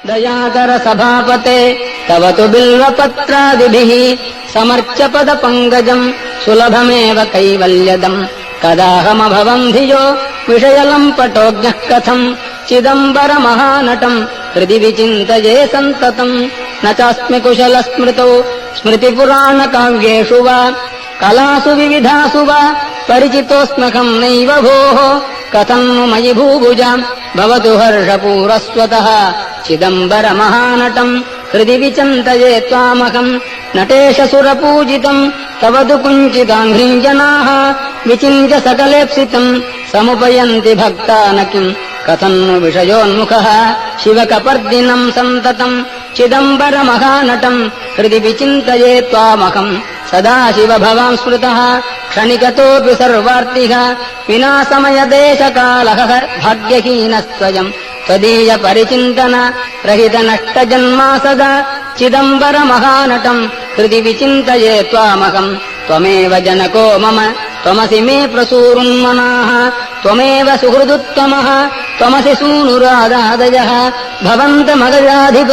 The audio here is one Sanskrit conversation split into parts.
दयाकर सभापते तव तु बिल्वपत्रादिभिः समर्च्य पदपङ्कजम् सुलभमेव कैवल्यदम् कदाहमभवम् धियो विषयलम्पटोऽज्ञः कथम् चिदम्बरमहानटम् हृदि विचिन्तये सन्ततम् न चास्मि कुशलस्मृतौ स्मृतिपुराणकाव्येषु वा कलासु विविधासु वा परिचितोऽस्म्यहम् नैव भोः कथम् नु मयि भूभुजाम् भवतु हर्षपूरस्वतः चिदम्बरमहानटम् हृदि विचिन्तये त्वामहम् नटेशसुरपूजितम् तव तु कुञ्चिताङ्घ्रिम् जनाः विचिन्त्य सकलेप्सितम् समुपयन्ति भक्ता न किम् कथम् नु विषयोन्मुखः शिवकपर्दिनम् सन्ततम् चिदम्बरमहानटम् हृदि विचिन्तये त्वामहम् सदा शिव भवान् स्मृतः क्षणिकतोऽपि सर्वार्तिः विना समयदेशकालः भाग्यहीनः स्वयम् त्वदीय परिचिन्तन रहित नष्टजन्मा सदा चिदम्बरमहानटम् हृदि विचिन्तये त्वामहम् त्वमेव जनको मम त्वमसि मे प्रसूरुन्मनाः त्वमेव सुहृदुत्तमः त्वमसि सूनुरादादयः भवन्तमगजाधिप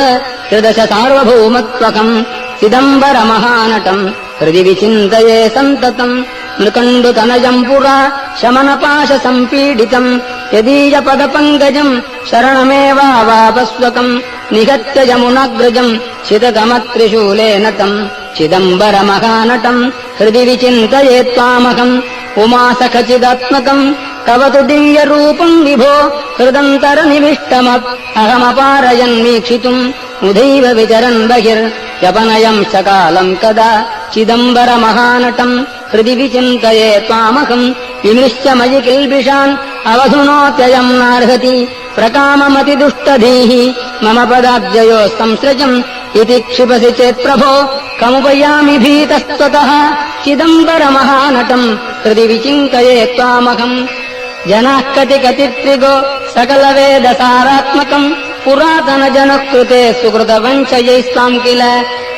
त्रिदश सार्वभौमत्वकम् चिदम्बरमहानटम् हृदि विचिन्तये सन्ततम् नृकण्डुतनयम् पुरा शमनपाशसम्पीडितम् यदीयपदपङ्कजम् शरणमेवावापस्वकम् निगत्य यमुनाग्रजम् चिदगमत्रिशूलेन तम् चिदम्बरमहानटम् हृदि विचिन्तये त्वामहम् उमासखचिदात्मकम् तव तु दिव्यरूपम् विभो हृदन्तरनिविष्टमप् अहमपारयन्वीक्षितुम् उदैव विचरन् बहिर्व्यपनयम् च कालम् कदा चिदम्बरमहानटम् हृदि विचिन्तये त्वामहम् विमृश्य मयि किल्बिषान् अवधुनोत्ययम् नार्हति प्रकाममतिदुष्टधीः मम पदाब्जयो संसृजम् इति क्षिपसि चेत्प्रभो कमुपयामि भीतस्त्वतः चिदम्बरमहानटम् हृदि विचिन्तये त्वामहम् जनाः कतिकतित्रिगो सकलवेदसारात्मकम् पुरातनजनः कृते सुकृतवञ्चयैस्त्वाम् किल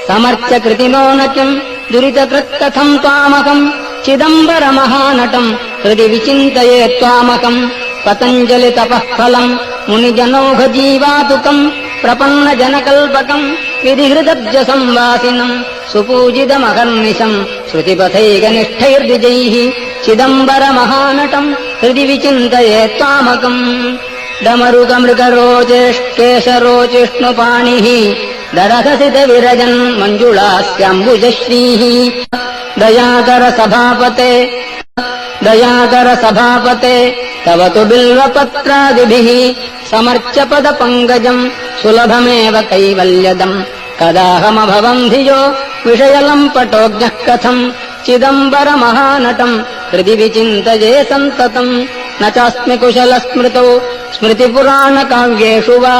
समर्च्य कृतिनो न किम् दुरितकृत्कथम् त्वामहम् चिदम्बरमहानटम् हृदि विचिन्तये त्वामहम् पतञ्जलितपः फलम् मुनिजनौघजीवातुकम् प्रपन्नजनकल्पकम् विधिहृदब्जसंवासिनम् सुपूजितमहर्निशम् श्रुतिपथैकनिष्ठैर्द्विजैः चिदम्बरमहानटम् हृदि विचिन्तये त्वामहम् डमरुकमृगरोचेष्केशरोचिष्णुपाणिः दरघसितविरजन् मञ्जुळास्याम्बुजश्रीः दयाकर सभापते तव तु बिल्वपत्रादिभिः समर्च्य पदपङ्कजम् सुलभमेव कैवल्यदम् कदाहमभवम् धियो विषयलम्पटोऽज्ञः कथम् चिदम्बरमहानटम् हृदि विचिन्तये सन्ततम् न चास्मि कुशलस्मृतौ स्मृतिपुराणकाव्येषु वा